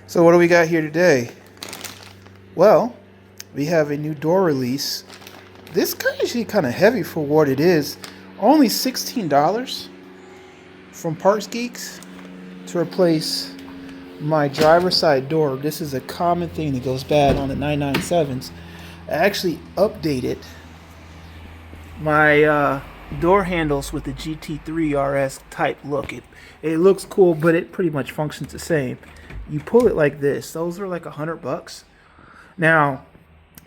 So what do we got here today? Well, we have a new door release. This is actually kind of heavy for what it is. Only $16 from Parts Geeks to replace my driver's side door. This is a common thing that goes bad on the 997s. I actually updated my door handles with the GT3 RS type look. It looks cool, but it pretty much functions the same. You pull it like this. Those are like $100. Now,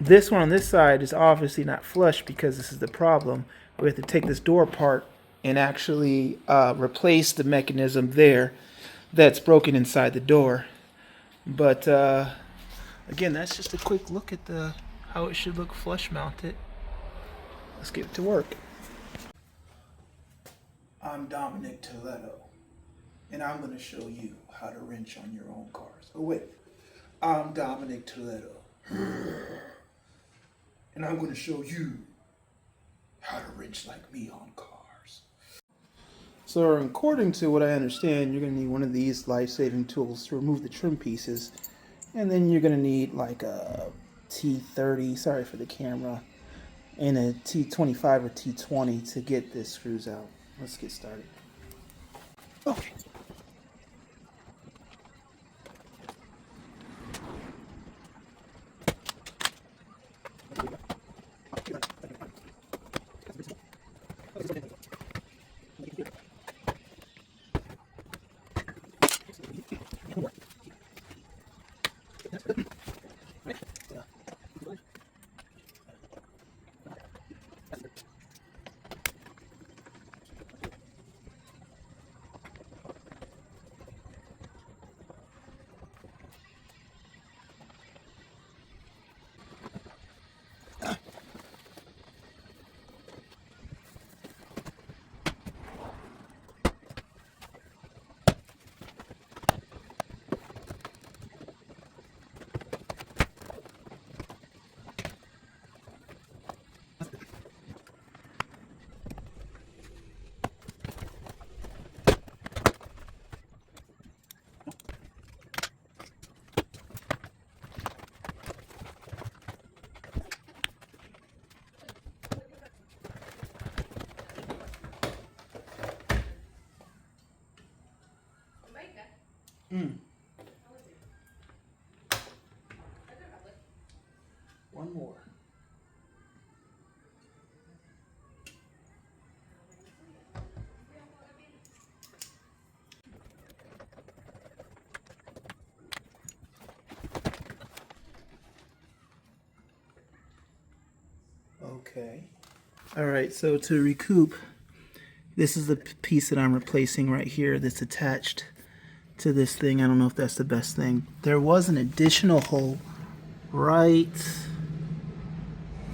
this one on this side is obviously not flush because this is the problem. We have to take this door apart and actually replace the mechanism there that's broken inside the door. But again, that's just a quick look at how it should look flush mounted. Let's get to work. I'm Dominic Toledo, and I'm going to show you how to wrench on your own cars. Oh wait, I'm Dominic Toledo, and I'm going to show you how to wrench like me on cars. So according to what I understand, you're going to need one of these life-saving tools to remove the trim pieces, and then you're going to need like a T30, sorry for the camera, and a T25 or T20 to get the screws out. Let's get started. Okay. One more. Okay. All right, so to recoup, this is the piece that I'm replacing right here that's attached to this thing. I don't know if that's the best thing. There was an additional hole right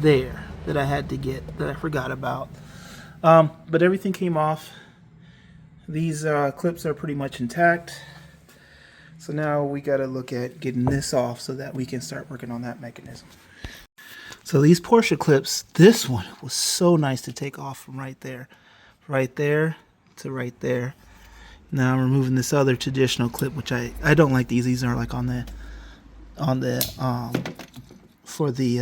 there that I had to get that I forgot about. But everything came off. These clips are pretty much intact. So now we got to look at getting this off so that we can start working on that mechanism. So these Porsche clips, this one was so nice to take off from right there to right there. Now I'm removing this other traditional clip, which I don't like these. These are like on the for the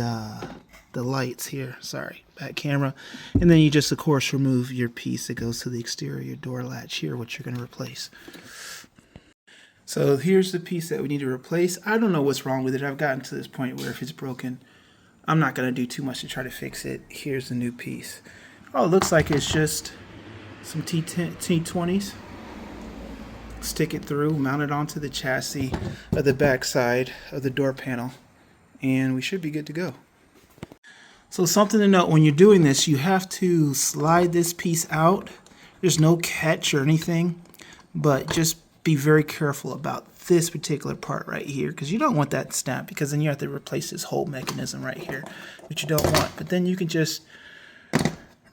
lights here. Sorry, back camera. And then you just of course remove your piece that goes to the exterior door latch here, which you're going to replace. So here's the piece that we need to replace. I don't know what's wrong with it. I've gotten to this point where if it's broken, I'm not going to do too much to try to fix it. Here's the new piece. Oh, it looks like it's just some T20s. Stick it through, mount it onto the chassis of the back side of the door panel, and we should be good to go. So something to note, when you're doing this, you have to slide this piece out. There's no catch or anything, but just be very careful about this particular part right here, because you don't want that to snap, because then you have to replace this whole mechanism right here, which you don't want. But then you can just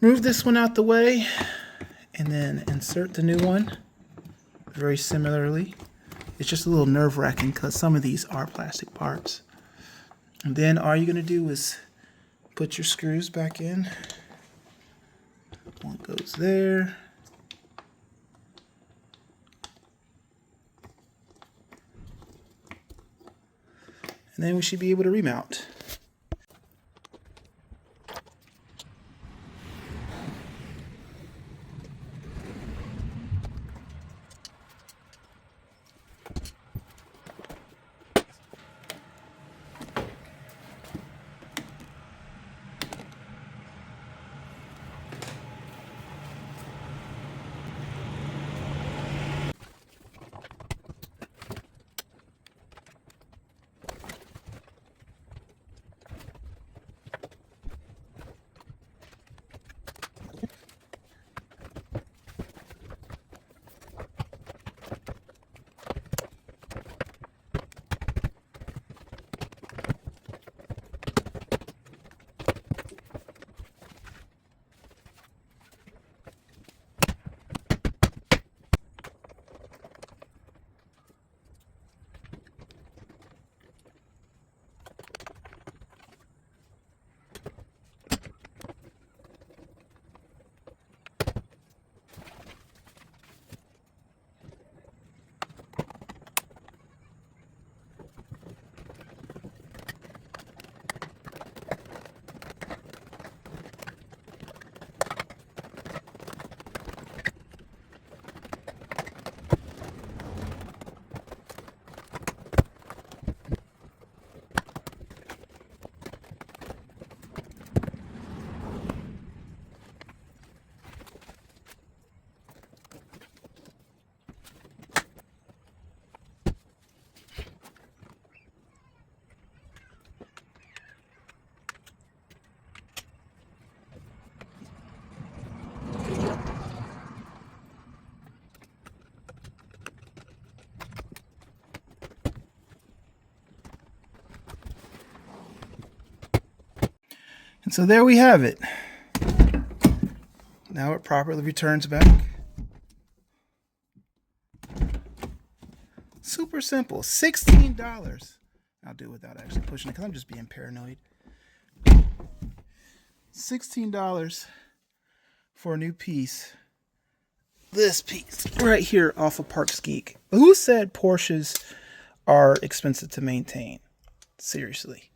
move this one out the way and then insert the new one very similarly. It's just a little nerve-wracking because some of these are plastic parts. And then all you're going to do is put your screws back in. One goes there. and then we should be able to remount. And so there we have it. Now it properly returns back. Super simple. $16. I'll do it without actually pushing it because I'm just being paranoid. $16 for a new piece. This piece right here off of Parks Geek. Who said Porsches are expensive to maintain? Seriously.